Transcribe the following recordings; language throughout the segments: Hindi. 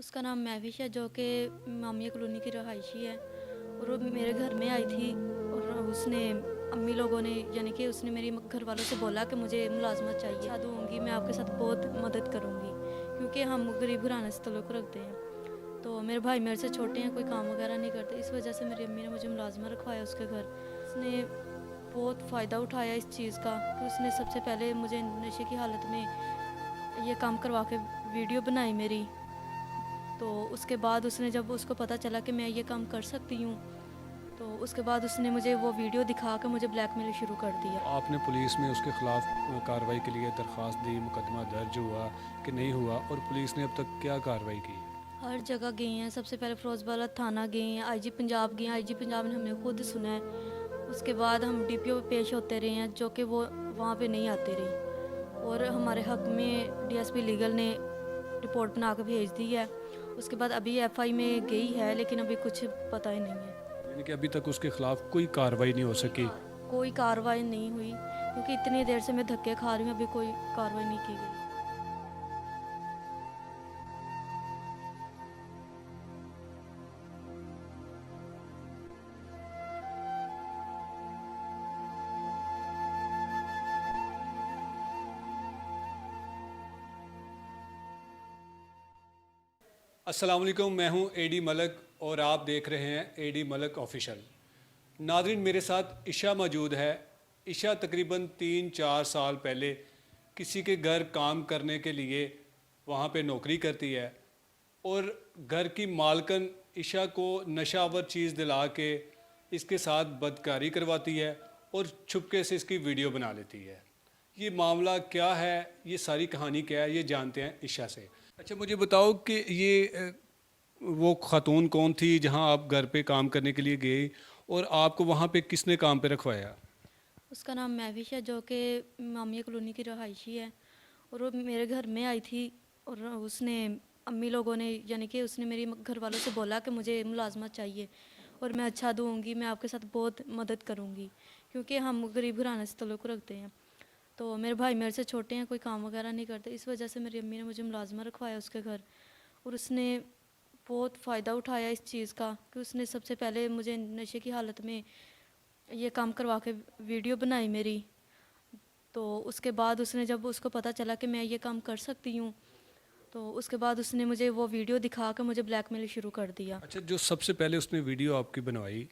उसका नाम महविश है, जो कि मामिया कॉलोनी की रहायशी है। और वो मेरे घर में आई थी और उसने अम्मी लोगों ने यानी कि उसने मेरी घर वालों से बोला कि मुझे मुलाजमत चाहिए, शादी दूँगी, मैं आपके साथ बहुत मदद करूँगी, क्योंकि हम गरीब घराने से तल्लुक़ रखते हैं। तो मेरे भाई मेरे से छोटे हैं, कोई काम वगैरह नहीं करते, इस वजह से मेरी अम्मी ने मुझे मुलाजमा रखवाया उसके घर। उसने बहुत फ़ायदा उठाया इस चीज़ का कि उसने सबसे पहले मुझे नशे की हालत में ये काम करवा के वीडियो बनाई मेरी। तो उसके बाद उसने जब उसको पता चला कि मैं ये काम कर सकती हूँ, तो उसके बाद उसने मुझे वो वीडियो दिखा के मुझे ब्लैकमेल शुरू कर दिया। आपने पुलिस में उसके ख़िलाफ़ कार्रवाई के लिए दरख्वास्त दी, मुकदमा दर्ज हुआ कि नहीं हुआ, और पुलिस ने अब तक क्या कार्रवाई की? हर जगह गए हैं, सबसे पहले फ़िरोज़ाबाद थाना गए हैं, आईजी पंजाब गए हैं, आईजी पंजाब ने हमें खुद सुना है। उसके बाद हम डीपीओ पे पेश होते रहे हैं, जो कि वो वहाँ पे नहीं आते रहे, और हमारे हक़ में डीएसपी लीगल ने रिपोर्ट बना के भेज दी है। उसके बाद अभी एफआई में गई है, लेकिन अभी कुछ पता ही नहीं है। यानी कि अभी तक उसके ख़िलाफ़ कोई कार्रवाई नहीं हो सकी। कोई कार्रवाई नहीं हुई, क्योंकि इतनी देर से मैं धक्के खा रही हूँ, अभी कोई कार्रवाई नहीं की गई। अस्सलाम वालेकुम, मैं हूं एडी मलक और आप देख रहे हैं एडी मलक ऑफिशियल। नादरीन, मेरे साथ ईशा मौजूद है। ईशा तकरीबन 3-4 साल पहले किसी के घर काम करने के लिए वहां पे नौकरी करती है, और घर की मालकन ईशा को नशावर चीज़ दिला के इसके साथ बदकारी करवाती है और छुपके से इसकी वीडियो बना लेती है। ये मामला क्या है, ये सारी कहानी क्या है, ये जानते हैं ईशा से। अच्छा, मुझे बताओ कि ये वो खातून कौन थी जहां आप घर पे काम करने के लिए गए, और आपको वहां पे किसने काम पे रखवाया? उसका नाम महविश है, जो कि मामिया कॉलोनी की रहायशी है। और वो मेरे घर में आई थी और उसने अम्मी लोगों ने यानी कि उसने मेरी घर वालों से बोला कि मुझे मुलाजमत चाहिए और मैं अच्छा दूँगी, मैं आपके साथ बहुत मदद करूँगी, क्योंकि हम गरीब घराने से तल्लुक़ रखते हैं। तो मेरे भाई मेरे से छोटे हैं, कोई काम वगैरह नहीं करते, इस वजह से मेरी अम्मी ने मुझे मुलाजमा रखवाया उसके घर। और उसने बहुत फ़ायदा उठाया इस चीज़ का कि उसने सबसे पहले मुझे नशे की हालत में ये काम करवा के वीडियो बनाई मेरी। तो उसके बाद उसने जब उसको पता चला कि मैं ये काम कर सकती हूँ, तो उसके बाद उसने मुझे वो वीडियो दिखा के मुझे ब्लैकमेल शुरू कर दिया। अच्छा, जो सबसे पहले उसने वीडियो आपकी बनवाई,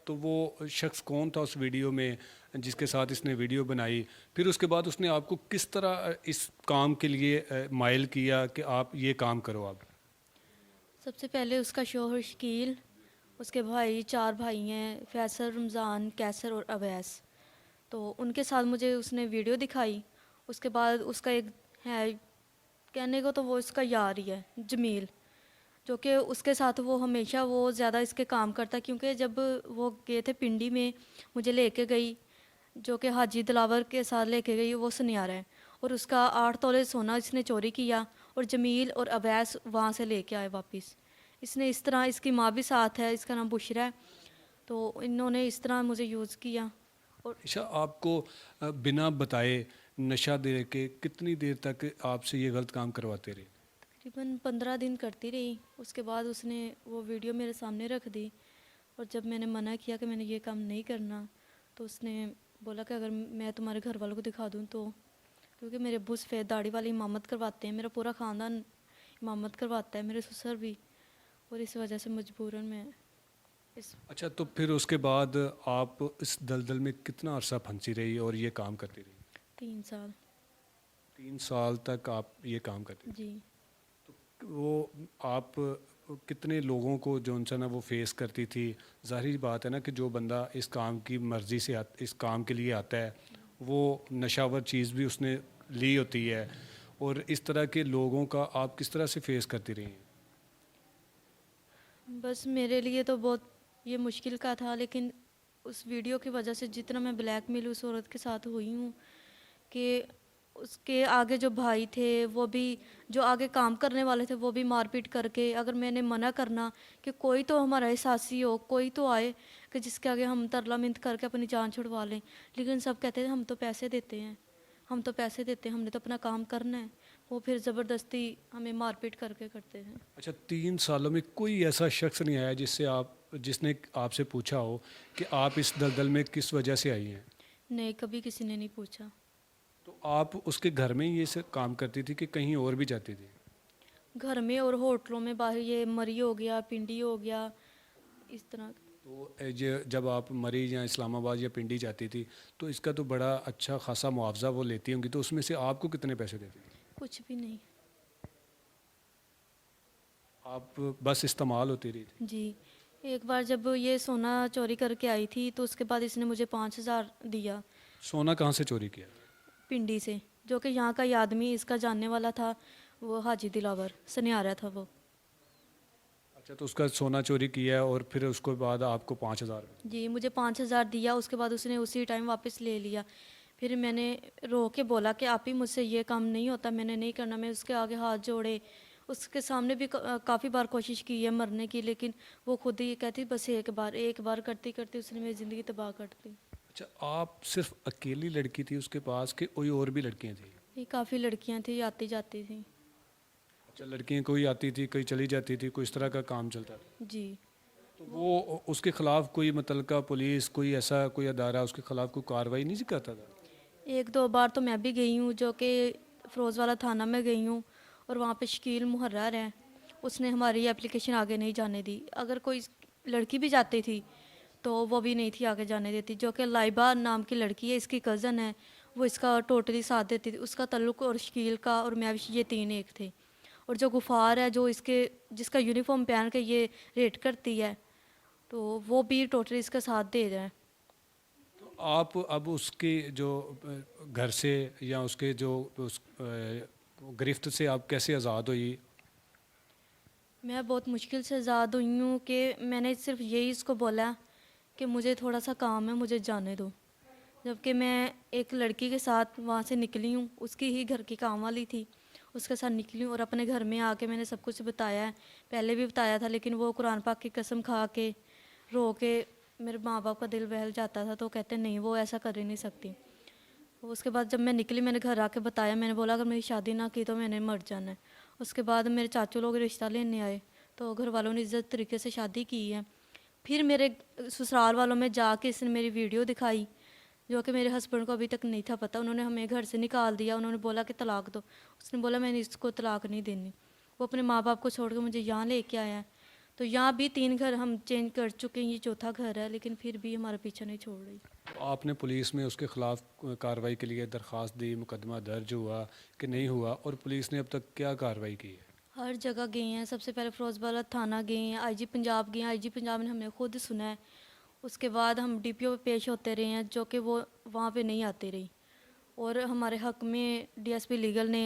तो वो शख्स कौन था उस वीडियो में जिसके साथ इसने वीडियो बनाई? फिर उसके बाद उसने आपको किस तरह इस काम के लिए माइल किया कि आप ये काम करो आप? सबसे पहले उसका शौहर शकील, उसके भाई 4 भाई हैं, फैसल, रमज़ान, कैसर और अवैस। तो उनके साथ मुझे उसने वीडियो दिखाई। उसके बाद उसका एक है, कहने को तो वो इसका यार ही है, जमील, जो कि उसके साथ वो हमेशा वो ज़्यादा इसके काम करता, क्योंकि जब वो गए थे पिंडी में, मुझे लेके गई, जो कि हाजी दिलावर के साथ लेके गई, वो सुनियारा है, और उसका 8 तोले सोना इसने चोरी किया, और जमील और अवैस वहाँ से लेके आए वापस। इसने इस तरह, इसकी माँ भी साथ है, इसका नाम बुशरा है। तो इन्होंने इस तरह मुझे यूज़ किया। और अच्छा, आपको बिना बताए नशा दे के कितनी देर तक आपसे ये गलत काम करवाते रहे? तकरीबन 15 दिन करती रही। उसके बाद उसने वो वीडियो मेरे सामने रख दी, और जब मैंने मना किया कि मैंने ये काम नहीं करना, तो उसने बोला कि अगर मैं तुम्हारे घर वालों को दिखा दूँ तो, क्योंकि मेरे अब्बू सफ़ेद दाढ़ी वाली इमामत करवाते हैं, मेरा पूरा ख़ानदान इमामत करवाता है, मेरे ससुर भी, और इस वजह से मजबूरन मैं इस अच्छा, तो फिर उसके बाद आप इस दलदल में कितना अरसा फंसी रही और ये काम करती रही? 3 साल। 3 साल तक आप ये काम करती जी। थी। वो आप कितने लोगों को जो उनसे ना वो फेस करती थी? ज़ाहिर बात है ना कि जो बंदा इस काम की मर्ज़ी से इस काम के लिए आता है, वो नशावर चीज़ भी उसने ली होती है, और इस तरह के लोगों का आप किस तरह से फेस करती रही हैं? बस मेरे लिए तो बहुत ये मुश्किल का था, लेकिन उस वीडियो की वजह से जितना मैं ब्लैकमेल उस औरत के साथ हुई हूँ, कि उसके आगे जो भाई थे वो भी, जो आगे काम करने वाले थे वो भी मारपीट करके, अगर मैंने मना करना कि कोई तो हमारा एहसासी हो, कोई तो आए कि जिसके आगे हम तरला मिन्त करके अपनी जान छुड़वा लें, लेकिन सब कहते थे हम तो पैसे देते हैं, हम तो पैसे देते हैं, हमने तो अपना काम करना है। वो फिर ज़बरदस्ती हमें मारपीट करके करते हैं। अच्छा, 3 सालों में कोई ऐसा शख्स नहीं आया जिसने आपसे पूछा हो कि आप इस दलदल में किस वजह से आई हैं? नहीं, कभी किसी ने नहीं पूछा। तो आप उसके घर में ही ये सब काम करती थी कि कहीं और भी जाती थी? घर में और होटलों में, बाहर ये मरी हो गया, पिंडी हो गया, इस तरह। तो जब आप मरी या इस्लामाबाद या पिंडी जाती थी तो इसका तो बड़ा अच्छा खासा मुआवजा वो लेती होंगी, तो उसमें से आपको कितने पैसे देती थी? कुछ भी नहीं। आप बस इस्तेमाल होती रही थी? जी, एक बार जब ये सोना चोरी करके आई थी तो उसके बाद इसने मुझे 5,000 दिया सोना कहाँ से चोरी किया? पिंडी से, जो कि यहाँ का ही आदमी इसका जानने वाला था, वो हाजी दिलावर सनियारा था वो। अच्छा, तो उसका सोना चोरी किया और फिर उसके बाद आपको 5,000? जी, मुझे 5,000 दिया, उसके बाद उसने उसी टाइम वापस ले लिया। फिर मैंने रो के बोला कि आप ही, मुझसे ये काम नहीं होता, मैंने नहीं करना। मैं उसके आगे हाथ जोड़े, उसके सामने भी काफ़ी बार कोशिश की है मरने की, लेकिन वो खुद ही कहती बस एक बार करती करती उसने मेरी ज़िंदगी तबाह कर दी। अच्छा, आप सिर्फ अकेली लड़की थी उसके पास कि कोई और भी लड़कियां थी? ये काफ़ी लड़कियां थी, आती जाती थी। अच्छा, लड़कियां कोई आती थी, कोई चली जाती थी, कोई इस तरह का काम चलता था? जी। तो वो उसके खिलाफ कोई मुतलका पुलिस, कोई ऐसा कोई अदारा उसके खिलाफ कोई कार्रवाई नहीं करता था? एक दो बार तो मैं भी गई हूँ, जो कि फ़िरोज़ वाला थाना में गई हूँ, और वहाँ पे शकील मुहर्रर है, उसने हमारी एप्लीकेशन आगे नहीं जाने दी। अगर कोई लड़की भी जाती थी तो वो भी नहीं थी आगे जाने देती। जो कि लाइबा नाम की लड़की है, इसकी कज़न है, वो इसका टोटली साथ देती थी। उसका ताल्लुक और शकील का और मैं ये तीन एक थे। और जो गुफ़ार है, जो इसके जिसका यूनिफॉर्म पहन के ये रेड करती है, तो वो भी टोटली इसका साथ दे रहा है। तो आप अब उसके जो घर से या उसके जो गिरफ्त से आप कैसे आज़ाद हुई? मैं बहुत मुश्किल से आज़ाद हुई हूँ कि मैंने सिर्फ यही इसको बोला कि मुझे थोड़ा सा काम है, मुझे जाने दो। जबकि मैं एक लड़की के साथ वहाँ से निकली हूँ, उसकी ही घर की काम वाली थी, उसके साथ निकली हूँ, और अपने घर में आके मैंने सब कुछ बताया है। पहले भी बताया था, लेकिन वो कुरान पाक की कसम खा के रो के मेरे माँ बाप का दिल बहल जाता था, तो कहते नहीं, वो ऐसा कर ही नहीं सकती। उसके बाद जब मैं निकली, मैंने घर आके बताया, मैंने बोला अगर मेरी शादी ना की तो मैंने मर जाना है। उसके बाद मेरे चाचू लोग रिश्ता लेने आए, तो घर वालों ने इज्जत तरीके से शादी की है। फिर मेरे ससुराल वालों में जाके इसने मेरी वीडियो दिखाई, जो कि मेरे हस्बैंड को अभी तक नहीं था पता। उन्होंने हमें घर से निकाल दिया, उन्होंने बोला कि तलाक दो। उसने बोला मैंने इसको तलाक नहीं देनी। वो अपने माँ बाप को छोड़ के मुझे यहाँ लेके आया है। तो यहाँ भी 3 घर हम चेंज कर चुके हैं, ये चौथा घर है, लेकिन फिर भी हमारा पीछा नहीं छोड़ रही। तो आपने पुलिस में उसके खिलाफ कार्रवाई के लिए दरख्वास्त दी, मुकदमा दर्ज हुआ कि नहीं हुआ, और पुलिस ने अब तक क्या कार्रवाई की है? हर जगह गए हैं, सबसे पहले फिरोजबाद थाना गए हैं, आईजी पंजाब गए हैं, आईजी पंजाब ने हमें खुद सुना है। उसके बाद हम डीपीओ पे पेश होते रहे हैं, जो कि वो वहाँ पे नहीं आती रही, और हमारे हक में डीएसपी लीगल ने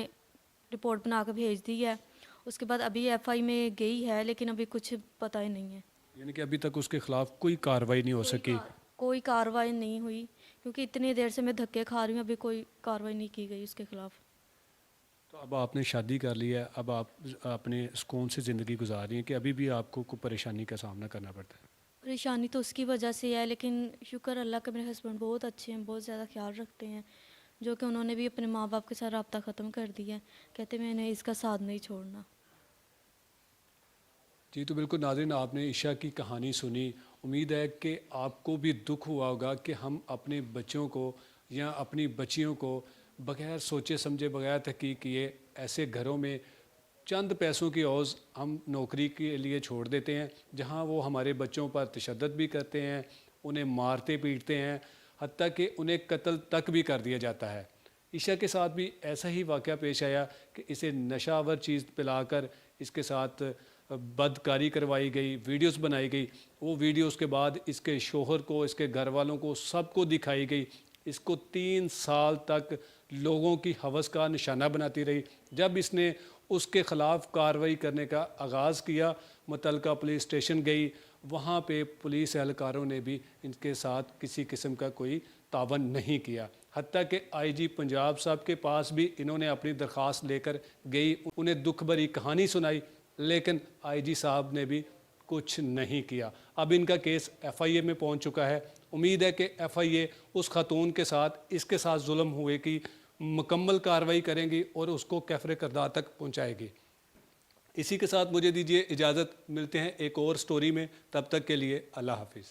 रिपोर्ट बना के भेज दी है। उसके बाद अभी एफआई में गई है, लेकिन अभी कुछ पता ही नहीं है। यानी कि अभी तक उसके खिलाफ कोई कार्रवाई नहीं हो सकी? कोई कार्रवाई नहीं हुई, क्योंकि इतनी देर से मैं धक्के खा रही हूँ, अभी कोई कार्रवाई नहीं की गई उसके खिलाफ। तो अब आपने शादी कर ली है, अब आप अपने सुकून से ज़िंदगी गुजार रही हैं कि अभी भी आपको कोई परेशानी का सामना करना पड़ता है? परेशानी तो उसकी वजह से है, लेकिन शुक्र अल्लाह का, मेरे हस्बैंड बहुत अच्छे हैं, बहुत ज़्यादा ख्याल रखते हैं, जो कि उन्होंने भी अपने माँ बाप के साथ रब्ता ख़त्म कर दिया है। कहते मैंने इसका साथ नहीं छोड़ना। जी, तो बिल्कुल नाज़रीन, आपने ईशा की कहानी सुनी। उम्मीद है कि आपको भी दुख हुआ होगा कि हम अपने बच्चों को या अपनी बच्चियों को बगैर सोचे समझे, बगैर तहकीक किए ऐसे घरों में चंद पैसों की औज़ हम नौकरी के लिए छोड़ देते हैं, जहां वो हमारे बच्चों पर तशद्दुद भी करते हैं, उन्हें मारते पीटते हैं, हत्ता कि उन्हें कत्ल तक भी कर दिया जाता है। ईशा के साथ भी ऐसा ही वाक़या पेश आया कि इसे नशावर चीज़ पिलाकर इसके साथ बदकारी करवाई गई, वीडियोस बनाई गई। वो वीडियोस के बाद इसके शोहर को, इसके घर वालों को, सबको दिखाई गई। इसको 3 साल तक लोगों की हवस का निशाना बनाती रही। जब इसने उसके ख़िलाफ़ कार्रवाई करने का आगाज़ किया, मुतलका पुलिस स्टेशन गई, वहाँ पे पुलिस एहलकारों ने भी इनके साथ किसी किस्म का कोई तावन नहीं किया। हत्ता कि आईजी पंजाब साहब के पास भी इन्होंने अपनी दरख्वास्त लेकर गई, उन्हें दुख भरी कहानी सुनाई, लेकिन आईजी साहब ने भी कुछ नहीं किया। अब इनका केस एफआईए में पहुंच चुका है। उम्मीद है कि एफआईए उस खातून के साथ, इसके साथ जुल्म हुए की मुकम्मल कार्रवाई करेंगी और उसको कैफरे करदा तक पहुंचाएगी। इसी के साथ मुझे दीजिए इजाज़त, मिलते हैं एक और स्टोरी में, तब तक के लिए अल्लाह हाफिज़।